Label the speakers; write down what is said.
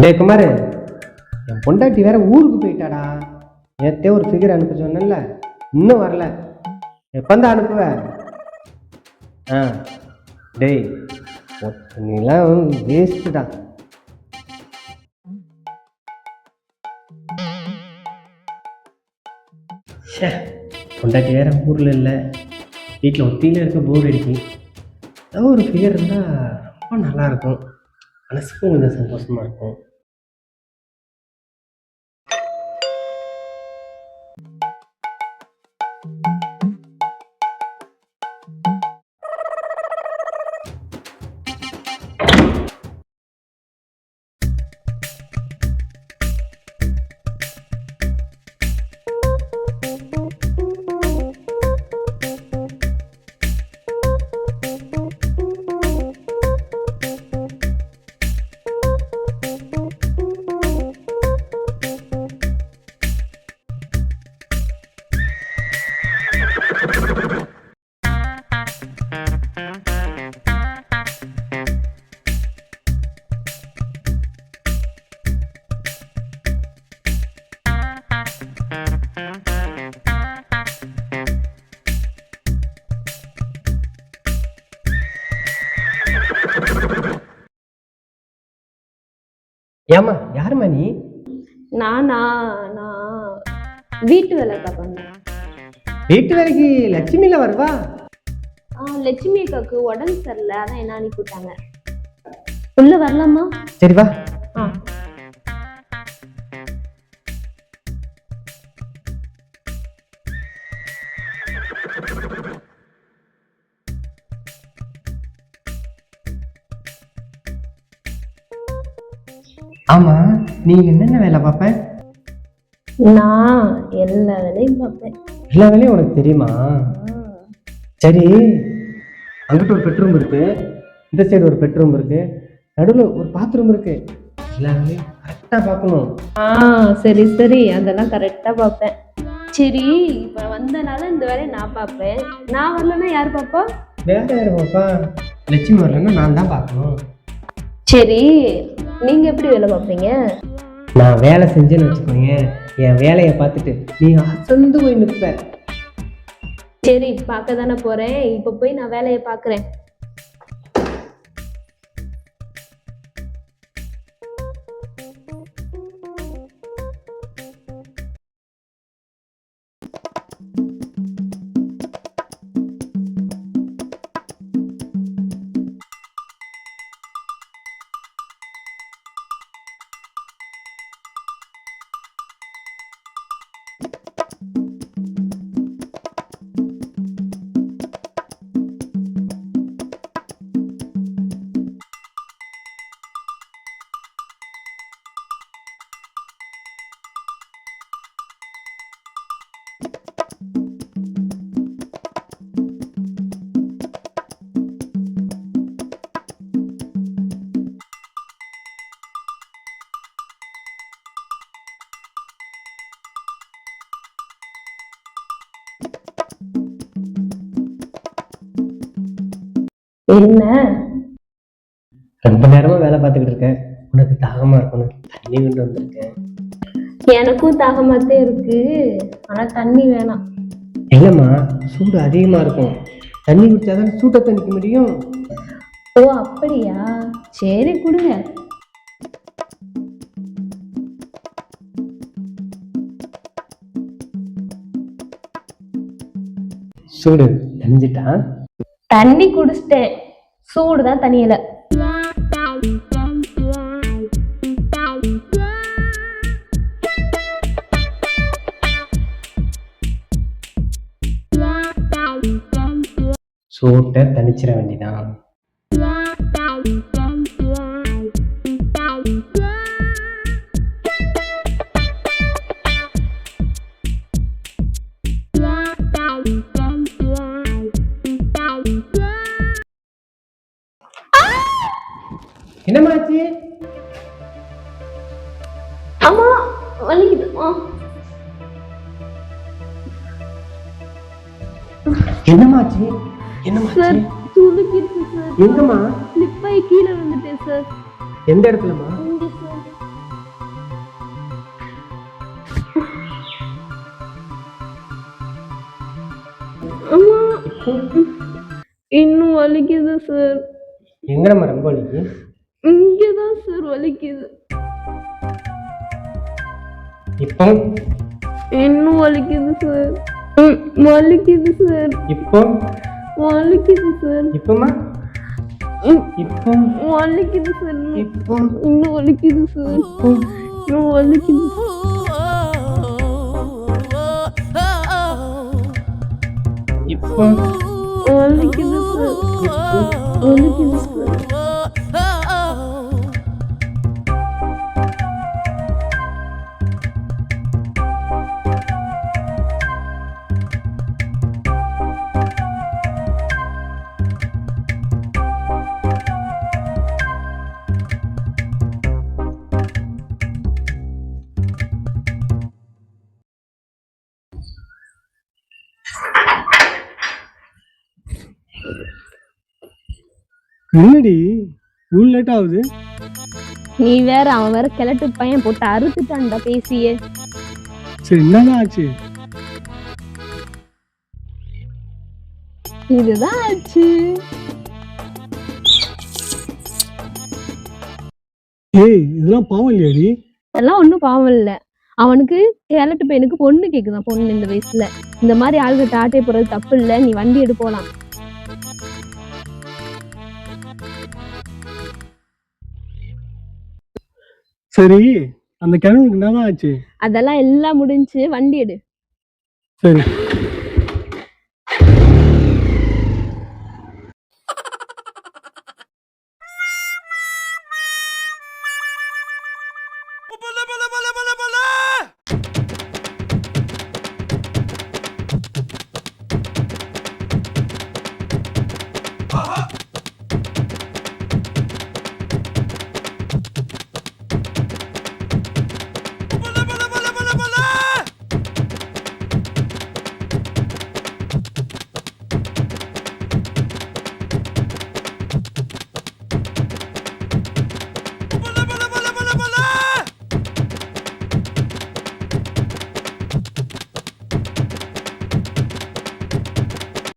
Speaker 1: டே குமார், என் பொண்டாட்டி வேற ஊருக்கு போயிட்டாடா. நேற்றே ஒரு ஃபிகர் அனுப்ப சொன்னேன்ல, இன்னும் வரல. எப்பந்தான் அனுப்புவ? ஆ டேய், நீலாம் வேஸ்ட்டுடா. ஷே, பொண்டாட்டி வேற ஊரில் இல்லை, வீட்டில் ஒத்தியில் இருக்க போர் அடிக்கு. ஏதோ ஒரு ஃபிகர் இருந்தால் ரொம்ப நல்லாயிருக்கும், மனசுக்கும் கொஞ்சம் சந்தோஷமாக இருக்கும். ஏம்மா, யாரும்மா நீ?
Speaker 2: நானா நான் வீட்டு வேலை பார்ப்பேன்.
Speaker 1: வீட்டு வேலைக்கு லட்சுமியில் வருவா?
Speaker 2: லட்சுமி அக்காவுக்கு உடம்பு சரியில்லை, அதான் என்ன அனுப்பி விட்டாங்க. உள்ள வரலாமா?
Speaker 1: சரி வா. ஆமா, நீ என்னென்ன வேலை பார்ப்ப?
Speaker 2: நான் எல்லா வேலையும் பார்ப்பேன்.
Speaker 1: எல்லா வேலையும் உனக்கு தெரியுமா? சரி, அங்கிட்ட ஒரு பெட்ரூம் இருக்கு, இந்த சைடு ஒரு பெட்ரூம் இருக்கு, நடுவில் ஒரு பாத்ரூம் இருக்கு. எல்லா வேலையும் கரெக்டாக பார்க்கணும்.
Speaker 2: சரி சரி, அதெல்லாம் கரெக்டா பார்ப்பேன். சரி, இப்ப வந்தனால இந்த வேலையை நான் பார்ப்பேன். நான் வரலன்னா யார் பாப்பா?
Speaker 1: வேற யாரு பாப்பா? லட்சுமி வரலன்னா நான் தான் பார்க்கணும்.
Speaker 2: சரி, நீங்க எப்படி வேலை பார்ப்பீங்க?
Speaker 1: நான் வேலை செஞ்சேன்னு வச்சுக்கோங்க, என் வேலையை பார்த்துட்டு நீ அசந்து போய் நிற்ப.
Speaker 2: சரி, பார்க்க தானே போறேன், இப்ப போய் நான் வேலையை பார்க்குறேன். என்ன
Speaker 1: ரொம்ப நேரமா வேலை பார்த்துக்கிட்டு இருக்கேன், உனக்கு தாகமா இருக்கணும், தண்ணி கொண்டு வந்திருக்கேன்.
Speaker 2: எனக்கும் தாகமாத்தே இருக்கு, ஆனா தண்ணி வேணாம்.
Speaker 1: இல்லைம்மா, சூடு அதிகமா இருக்கும், தண்ணி குடிச்சாதான் சூட்டை தணிக்க முடியும்.
Speaker 2: ஓ அப்படியா, சரி கொடுங்க.
Speaker 1: சூடு தணிஞ்சிட்டா?
Speaker 2: தண்ணி குடிச்சிட்டேன், சூடுதான் தனியல.
Speaker 1: சூட்டை தணிச்சிட வேண்டிதான். என்னமாச்சு?
Speaker 2: ஆமா, வலிக்குது.
Speaker 1: என்னமாச்சு? என்னமாச்சு?
Speaker 2: சார், துளுக்கிடுச்சு சார்.
Speaker 1: எங்கம்மா?
Speaker 2: ஸ்லிப் ஆகி கீழே விழுந்துட்டேன் சார்.
Speaker 1: எந்த இடத்துலம்மா?
Speaker 2: இங்க சார். இன்னும் வலிக்குது சார்.
Speaker 1: எங்கடம்மா ரொம்ப வலிக்கு?
Speaker 2: இங்கதான் சார் வலிக்குது.
Speaker 1: இப்போ
Speaker 2: இன்னும் வலிக்குது சார். வலிக்குது சார்.
Speaker 1: இப்போ
Speaker 2: வலிக்குது சார்.
Speaker 1: இப்போமா இப்போ
Speaker 2: வலிக்குது சார்.
Speaker 1: இப்போ
Speaker 2: இன்னும் வலிக்குது சார். இன்னும் வலிக்குது.
Speaker 1: இப்போ
Speaker 2: வலிக்குது சார். வலிக்குது சார்.
Speaker 1: என்னடி இவ்வளோ லேட் ஆகுது?
Speaker 2: நீ வேற, அவன் வேற கிழட்டு பையன் போட்டு அறுத்துட்டான்டா பேசியே.
Speaker 1: சரி, என்னதான் ஆச்சு?
Speaker 2: இதுதான் ஆச்சு.
Speaker 1: ஏய், இதெல்லாம் பாவம் இல்லையாடி?
Speaker 2: அதெல்லாம் ஒன்றும் பாவம் இல்லை. அவனுக்கு கிழட்டு பையனுக்கு பொண்ணு கேக்குதான். பொண்ணு இந்த வயசுல இந்த மாதிரி ஆளுகிட்ட ஆட்டை போறது தப்பு இல்லை. நீ வண்டி எடு போலாம்.
Speaker 1: சரி, அந்த கிழவனுக்கு என்னதான் ஆச்சு?
Speaker 2: அதெல்லாம் எல்லாம் முடிஞ்சு, வண்டி எடு.
Speaker 1: சரி.